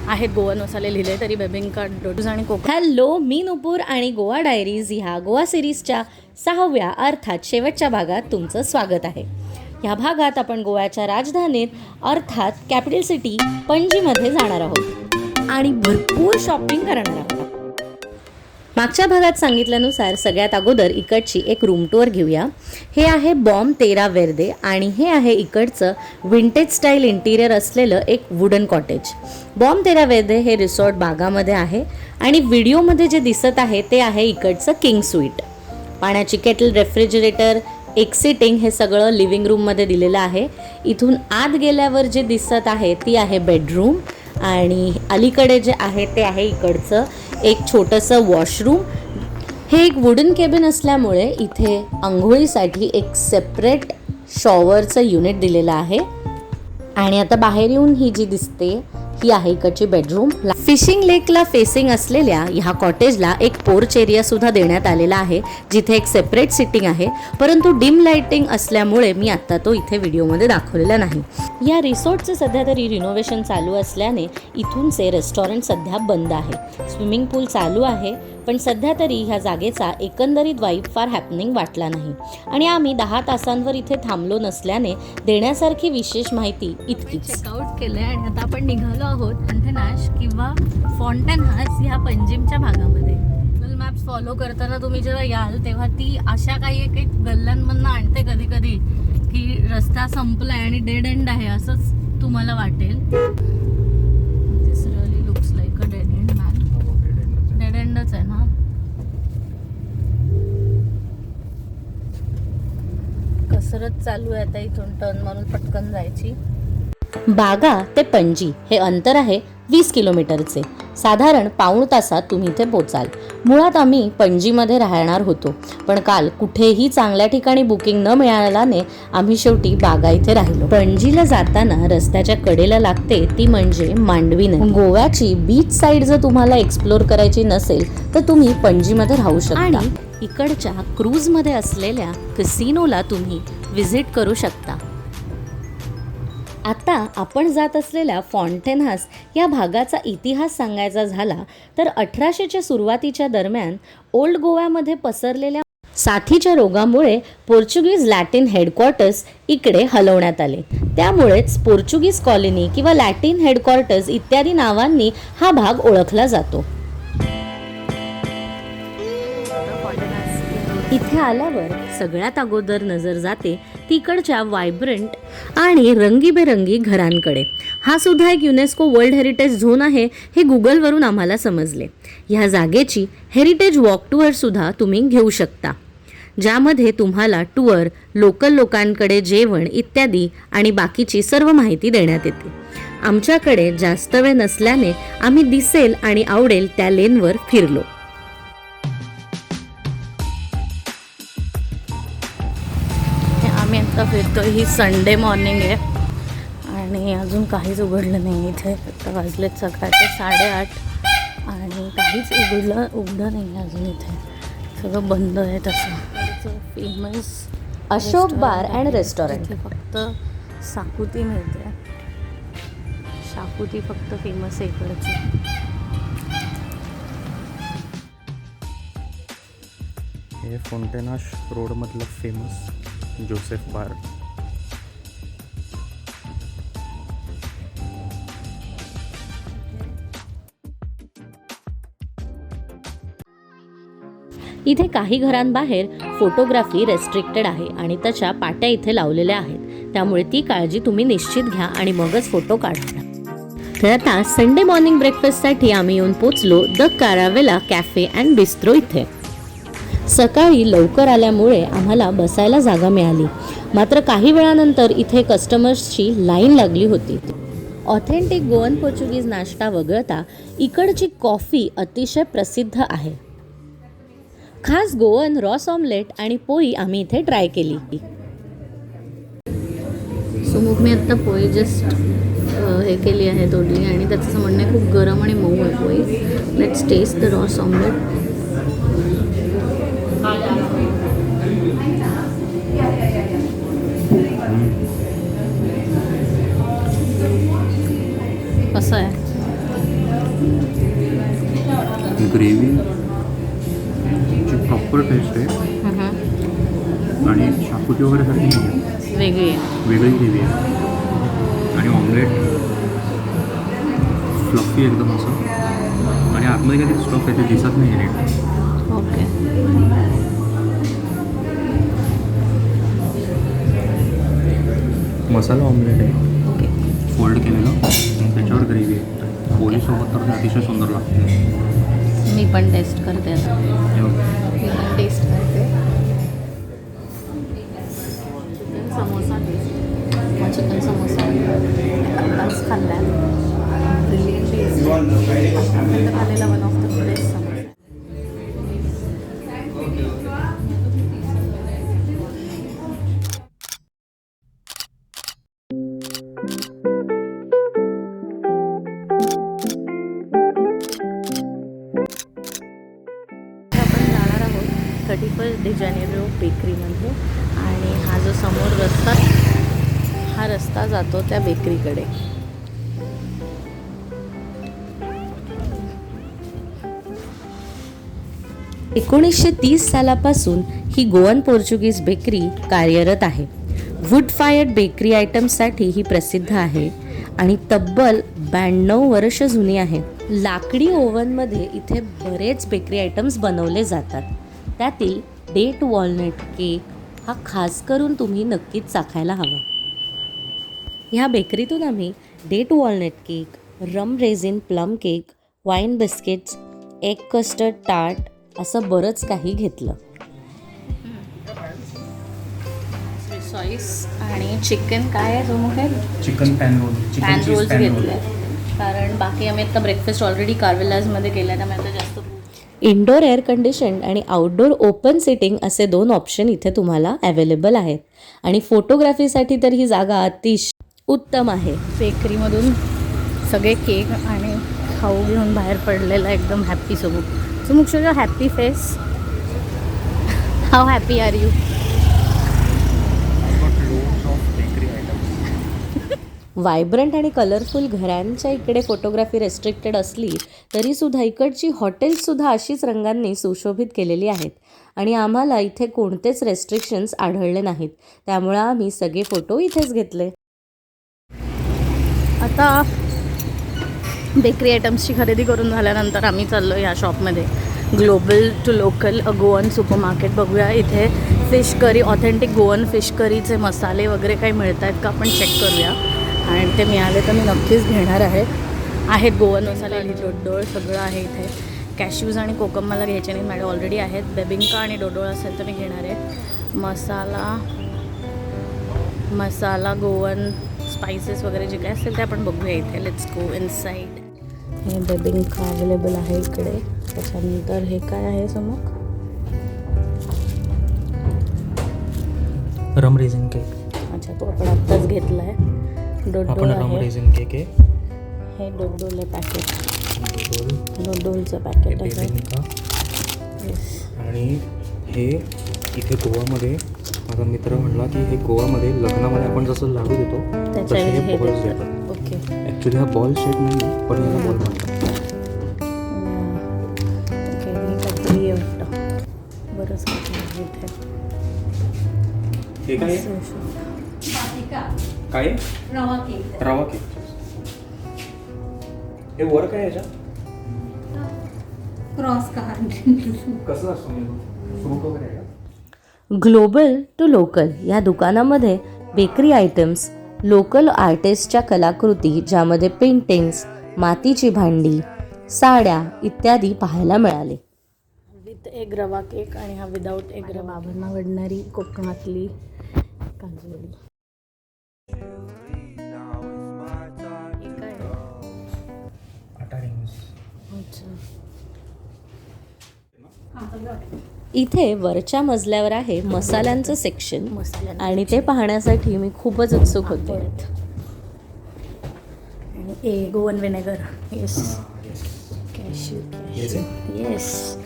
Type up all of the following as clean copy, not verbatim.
आहेत गोवन मसाले लिहिले तरी बेबिंका डोडूज आणि कोकम. हॅलो, मी नुपूर आणि गोवा डायरीज ह्या गोवा सिरीजच्या 6व्या अर्थात शेवटच्या भागात तुमचं स्वागत आहे. ह्या भागात आपण गोव्याच्या राजधानीत अर्थात कॅपिटल सिटी पणजीमध्ये जाणार आहोत आणि भरपूर शॉपिंग करणार आहोत. मागच्या भागात सांगितल्यानुसार सगळ्यात अगोदर इकडची एक रूम टूर घेऊया. हे आहे बॉम तेरा वेर्दे आणि हे आहे इकडचं विंटेज स्टाईल इंटिरियर असलेलं एक वुडन कॉटेज. बॉम तेरा वेर्दे हे रिसॉर्ट बागामध्ये आहे आणि व्हिडिओमध्ये जे दिसत आहे ते आहे इकडचं किंग स्वीट. पाण्याची केटल, रेफ्रिजरेटर, एक सिटिंग हे सगळं लिव्हिंग रूममध्ये दिलेलं आहे. इथून आत गेल्यावर जे दिसत आहे ती आहे बेडरूम आणि अलीकडे जे आहे ते आहे इकडचं एक छोटंसं वॉशरूम. हे एक वुडन केबिन असल्यामुळे इथे अंघोळीसाठी एक सेपरेट शॉवरचं युनिट दिलेलं आहे. आणि आता बाहेर येऊन ही जी दिसते ही आहे इकडची बेडरूम. फिशिंग लेकला फेसिंग असलेल्या ह्या कॉटेजला एक पोर्च एरिया सुद्धा देण्यात आलेला आहे जिथे एक सेपरेट सिटिंग आहे, परंतु डिम लाइटिंग असल्यामुळे मी आता तो इथे व्हिडिओमध्ये दाखवलेला नाही. या रिसॉर्टचे सध्या तरी रिनोव्हेशन चालू असल्याने इथूनचे रेस्टॉरंट सध्या बंद आहे. स्विमिंग पूल चालू आहे पण सध्या तरी ह्या जागेचा एकंदरीत वाईब फार हॅपनिंग वाटला नाही आणि आम्ही 10 तासांवर इथे थांबलो नसल्याने देण्यासारखी विशेष माहिती इतकीच. चेकआउट केलंय आणि आता आपण निघालो आहोत पंथनाश किंवा फॉन्टेन हाऊस ह्या पंजिमच्या भागामध्ये. गुगल मॅप्स फॉलो करताना तुम्ही जेव्हा याल तेव्हा ती अशा काही एक गल्ल्यांमधनं आणते कधी कधी की रस्ता संपलाय आणि डेड एंड आहे असंच तुम्हाला वाटेल. This really looks like a dead end man. Dead एंडच आहे ना. कसरत चालू आहे आता इथून टर्न म्हणून पटकन जायची. बागा ते पणजी हे अंतर आहे 20 किलोमीटरचे. साधारण पाऊण तासात तुम्ही इथे पोचाल. मुळात आम्ही पणजीमध्ये राहणार होतो पण काल कुठेही चांगल्या ठिकाणी बुकिंग न मिळाल्याने आम्ही शेवटी बागा इथे राहिलो. पणजीला जाताना रस्त्याच्या कडेला लागते ती म्हणजे मांडवी नदी. गोव्याची बीच साईड जर तुम्हाला एक्सप्लोर करायची नसेल तर तुम्ही पणजीमध्ये राहू शकता आणि इकडच्या क्रूजमध्ये असलेल्या कसिनोला तुम्ही व्हिजिट करू शकता. आता आपण जात असलेल्या फॉन्टेन हाऊस या भागाचा इतिहास सांगायचा झाला तर 1800च्या सुरुवातीच्या दरम्यान ओल्ड गोव्यामध्ये पसरलेल्या साथीच्या रोगामुळे पोर्चुगीज लॅटिन हेडक्वार्टर्स इकडे हलवण्यात आले. त्यामुळेच पोर्चुगीज कॉलनी किंवा लॅटिन हेडक्वार्टर्स इत्यादी नावांनी हा भाग ओळखला जातो. इथे आल्यावर सगळ्यात अगोदर नजर जाते तिकडच्या व्हायब्रंट आणि रंगीबेरंगी घरांकडे. हा सुद्धा एक युनेस्को वर्ल्ड हेरिटेज झोन आहे हे गुगलवरून आम्हाला समजले. ह्या जागेची हेरिटेज वॉक टूअर सुद्धा तुम्ही घेऊ शकता ज्यामध्ये तुम्हाला टूअर, लोकल लोकांकडे जेवण इत्यादी आणि बाकीची सर्व माहिती देण्यात येते. आमच्याकडे जास्त वेळ नसल्याने आम्ही दिसेल आणि आवडेल त्या लेनवर फिरलो. आम्ही आता फिरतोय. ही संडे मॉर्निंग आहे आणि अजून काहीच उघडलं नाही इथे. आता वाजलेत सकाळचे 8:30 आणि काहीच उघडं नाही आहे अजून. इथे सगळं बंद आहे. तसं famous Ashok bar and restaurant फक्त साकुती मिळते. शाकुती फक्त फेमस आहे इकडची. हे फॉन्टेनाश रोडमधलं फेमस जोसेफ बार. इथे काही घरांबाहेर फोटोग्राफी रेस्ट्रिक्टेड आहे आणि त्याच्या पाट्या इथे लावलेल्या आहेत, त्यामुळे ती काळजी तुम्ही निश्चित घ्या आणि मगच फोटो काढा. तर आता संडे मॉर्निंग ब्रेकफास्टसाठी आम्ही येऊन पोचलो द कारावेला कॅफे अँड बिस्ट्रो इथे. सकाळी लवकर आल्यामुळे आम्हाला बसायला जागा मिळाली, मात्र काही वेळानंतर इथे कस्टमर्सची लाईन लागली होती. ऑथेंटिक गोवन पोर्चुगीज नाश्ता वगळता इकडची कॉफी अतिशय प्रसिद्ध आहे. खास गोवन रॉस ऑमलेट आणि पोळी आम्ही इथे ट्राय केली. सो मग मी आत्ता पोळी जस्ट हे केली आहे तोडली आणि त्याचं असं म्हणणं आहे खूप गरम आणि मऊ आहे पोळी. Let's test the ros omelette. कसं आहे? ग्रेव्ही ची प्रॉपर टेस्ट आहे आणि शाकुती वगैरे सारखी नाही आहे, वेगळी आहे. वेगळी ग्रेव्ही आहे. आणि ऑमलेट फ्लफी एकदम असं, आणि आतमध्ये काहीतरी स्टफ आहे ते दिसत नाही आहे नीट. ओके. मसाला ऑमलेट आहे ओके. फोल्ड केलेलं आणि त्याच्यावर ग्रेव्ही आहे. पोळीसोबत तर ते अतिशय सुंदर लागते. मी पण टेस्ट करते आता. हे बघ. मी पण टेस्ट करते. Chicken samosa taste. मग चिकन समोसा आत्ताच खाल्ला. Brilliant taste. आतापर्यंत खाल्लेला one of the best samosa. आपण जाणार आहोत 31 जानेवारी बेकरीमध्ये, आणि हा जो समोर रस्ता, हा रस्ता जातो त्या बेकरीकडे. एकोणीसशे 30 सालापासून ही गोवन पोर्चुगीज बेकरी कार्यरत आहे. वूड फायर्ड बेकरी आयटम्ससाठी ही प्रसिद्ध आहे आणि तब्बल 92 वर्ष जुनी आहे. लाकडी ओव्हनमध्ये इथे बरेच बेकरी आयटम्स बनवले जातात. त्यातील डेट वॉलनट केक हा खास करून तुम्ही नक्कीच चाखायला हवा. ह्या बेकरीतून आम्ही date walnut cake, rum raisin plum cake, wine biscuits, egg custard tart असं बरंच काही घेतलं. सॉईस आणि चिकन काय आहे जो मग chicken pan roll, pan rolls घेतले, कारण बाकी आम्ही आता ब्रेकफास्ट ऑलरेडी कार्वेलाजमध्ये केला, त्यामुळे आता जास्त. इनडोअर एअर कंडिशन आणि आउटडोअर ओपन सिटिंग असे 2 ऑप्शन इथे तुम्हाला अवेलेबल आहेत, आणि फोटोग्राफीसाठी तर ही जागा अतिशय उत्तम आहे. बेकरीमधून सगळे केक आणि खाऊ घेऊन बाहेर पडलेला एकदम happy Sumukh. Sumukh show your happy face. How happy are you? Vibrant आणि कलरफुल घरांच्या इकडे फोटोग्राफी रेस्ट्रिक्टेड असली तरीसुद्धा इकडची हॉटेल्ससुद्धा अशीच रंगांनी सुशोभित केलेली आहेत, आणि आम्हाला इथे कोणतेच रेस्ट्रिक्शन्स आढळले नाहीत, त्यामुळे आम्ही सगळे फोटो इथेच घेतले. आता बेकरी आयटम्सची खरेदी करून झाल्यानंतर आम्ही चाललो या शॉपमध्ये, global to local a Goan supermarket. बघूया इथे fish curry, authentic Goan fish करीचे मसाले वगैरे काही मिळत आहेत का आपण चेक करूया, आणि ते मिळाले तर मी नक्कीच घेणार आहे. आहेत गोवन मसाले, डोडोळ सगळं आहे इथे. कॅश्यूज आणि कोकम मला घ्यायचे नाही, माझे ऑलरेडी आहेत. बेबिंका आणि डोडोळ असेल तर मी घेणार आहे. मसाला गोवन स्पायसेस वगैरे जे काय असेल ते आपण बघूया इथे. Let's go inside. हे बेबिंका अवेलेबल आहे इकडे. त्याच्यानंतर हे काय आहे समोर? रम रेझिन केक. अच्छा, तो आपण आत्ताच घेतला आहे. डोडोल रम आहे. रेझिन केक आहे. हे डोडोल पॅकेट, डोडोल, डोडोलचं पॅकेट आहे. बेबिंका. येस. आणि हे इथे गोवामध्ये माझा मित्र म्हणला की हे गोवामध्ये लग्नामध्ये आपण जसं लाडू देतो तसे हे बॉल्स देतात. ओके. ॲक्च्युली हा बॉल शेप नाही, पण याला बॉल म्हणतात. ओके, मी काहीतरी वाटतं बरंच काही इथे. हे काय काय रवा केक. रवा केक. हे वर काय याच्या क्रॉस कार्ड. कसं असतं फ्रूट वगैरे आहे का? ग्लोबल टू लोकल या दुकानामध्ये बेकरी आयटम्स, लोकल आर्टिस्टच्या कलाकृती ज्यामध्ये पेंटिंग्स, मातीची भांडी, साड्या इत्यादी पाहायला मिळाले. विथ एग रवा केक आणि हा विदाऊट एग रवा. बाबांना आवडणारी कोकणातली काजूवडी. इथे वरच्या मजल्यावर आहे मसाल्यांचं सेक्शन, आणि ते पाहण्यासाठी मी खूपच उत्सुक होते. आणि Goan vinegar. Yes. Cashew. Yes.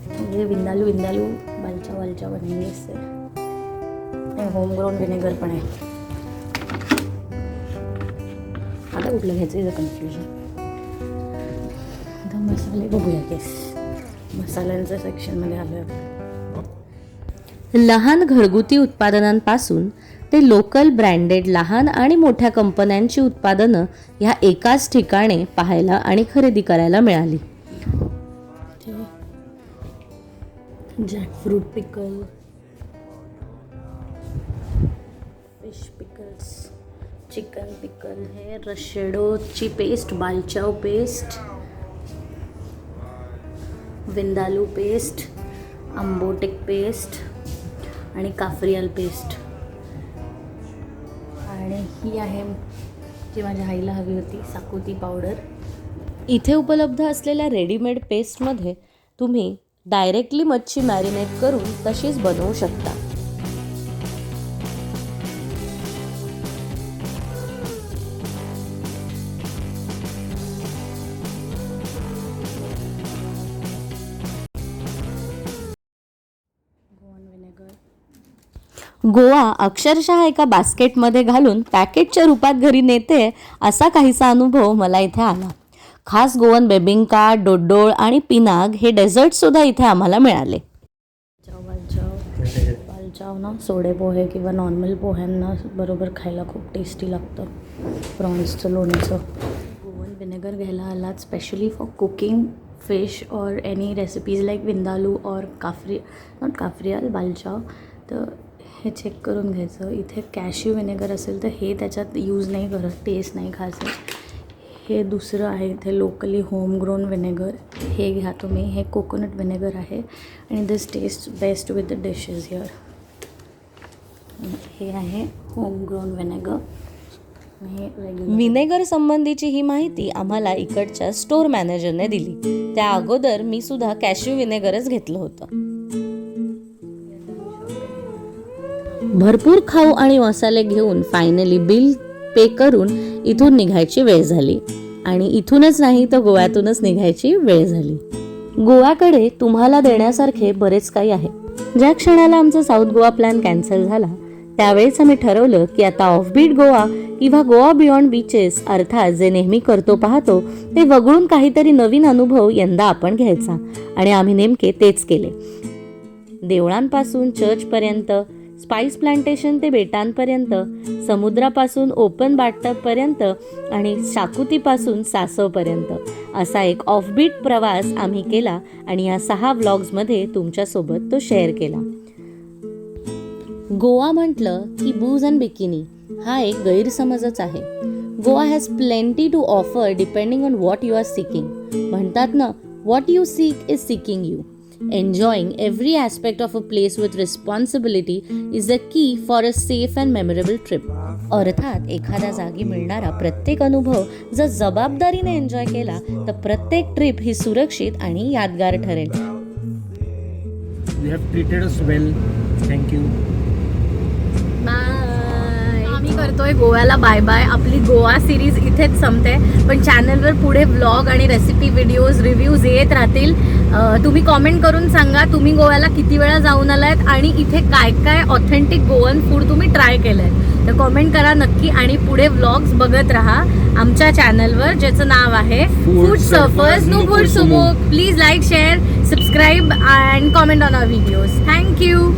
म्हणजे विंदालू बालच्या बनलेली असते. आणि होमग्रोन विनेगर पण आहे. आता कुठलं घ्यायचं इथं कन्फ्युजन. आता मसाले बघूया. येस. मसाल्यांच्या सेक्शनमध्ये आलो आहे. लहान घरगुती उत्पादनांपासून ते लोकल ब्रँडेड लहान आणि मोठ्या कंपन्यांची उत्पादनं ह्या एकाच ठिकाणी पाहायला आणि खरेदी करायला मिळाली. Jackfruit pickle, fish pickles, chicken pickle है, रशेडोची paste, balchao paste, vindaloo paste, ambotik paste आणि काफ्रियल पेस्ट. आणि ही आहे जी माझ्या आईला हवी होती, साकुती पावडर. इथे उपलब्ध असलेल्या रेडीमेड पेस्टमध्ये तुम्ही डायरेक्टली मच्छी मॅरिनेट करून तशीच बनवू शकता. गोवा अक्षरशः एका बास्केटमध्ये घालून पॅकेटच्या रूपात घरी नेते असा काहीसा अनुभव मला इथे आला. खास गोवन बेबिंका, डोडोळ आणि पिनाग हे डेझर्टसुद्धा इथे आम्हाला मिळाले. बालचाव ना सोडे पोहे किंवा नॉर्मल पोह्यांना बरोबर खायला खूप टेस्टी लागतं. प्रॉन्सचं लोणचं. गोवन विनेगर घ्यायला आलात स्पेशली फॉर कुकिंग फिश और एनी रेसिपीज लाईक विंदालू और नॉट काफ्रियल, बालचाव. तर हे चेक करून घ्यायचं. इथे कॅश्यू विनेगर असेल तर हे त्याच्यात यूज नाही करत, टेस्ट नाही खायचं. हे दुसरं आहे इथे लोकली होमग्रोन विनेगर, हे घ्या तुम्ही. हे कोकोनट विनेगर आहे आणि this taste best with the dishes here. हे आहे होमग्रोन विनेगर. विनेगर संबंधीची ही माहिती आम्हाला इकडच्या स्टोअर मॅनेजरने दिली. त्या अगोदर मी सुद्धा कॅश्यू विनेगरच घेतलं होतं. भरपूर खाऊ आणि मसाले घेऊन फायनली बिल पे करून इथून निघायची वेळ झाली. आणि इथूनच नाही तर गोव्यातूनच निघायची वेळ झाली. गोव्याकडे तुम्हाला देण्यासारखे बरेच काही आहे. ज्या क्षणाला आमचा साऊथ गोवा प्लॅन कॅन्सल झाला त्यावेळेस आम्ही ठरवलं की आता ऑफबीट गोवा किंवा गोवा बियॉन्ड बीचेस अर्थात जे नेहमी करतो पाहतो ते वगळून काहीतरी नवीन अनुभव यंदा आपण घ्यायचा. आणि आम्ही नेमके तेच केले. देवळांपासून चर्चपर्यंत, स्पाइस प्लांटेशन ते बेटांपर्यंत, समुद्रापासून ओपन बाथटबपर्यंत आणि शाकुतीपासून सासवपर्यंत असा एक ऑफबीट प्रवास आम्ही केला आणि या 6 व्लॉग्समध्ये तुमच्यासोबत तो शेअर केला. गोवा म्हटलं की बूज अँड बिकिनी हा एक गैरसमजच आहे. Goa has plenty to offer depending on what you are seeking. म्हणतात ना, what you seek is seeking you. Enjoying every aspect of a place with responsibility is the key for a safe and memorable trip. अर्थात एखाद्या जागी मिळणारा प्रत्येक अनुभव जर जबाबदारीने एन्जॉय केला तर प्रत्येक ट्रिप ही सुरक्षित आणि यादगार ठरेल. You have treated us well. Thank you. आम्ही करतोय गोव्याला बाय बाय. आपली गोवा सिरीज इथेच संपते, पण चॅनलवर पुढे व्लॉग आणि रेसिपी व्हिडिओज रिव्ह्यूज येत राहतील. तुम्ही कॉमेंट करून सांगा तुम्ही गोव्याला किती वेळा जाऊन आलात आणि इथे काय काय ऑथेंटिक गोवन फूड तुम्ही ट्राय केलंय. तर कॉमेंट करा नक्की आणि पुढे व्लॉग्स बघत राहा आमच्या चॅनलवर, ज्याचं नाव आहे Food Surfers Nupur Sumukh. Please like, share, subscribe and comment on our videos. Thank you.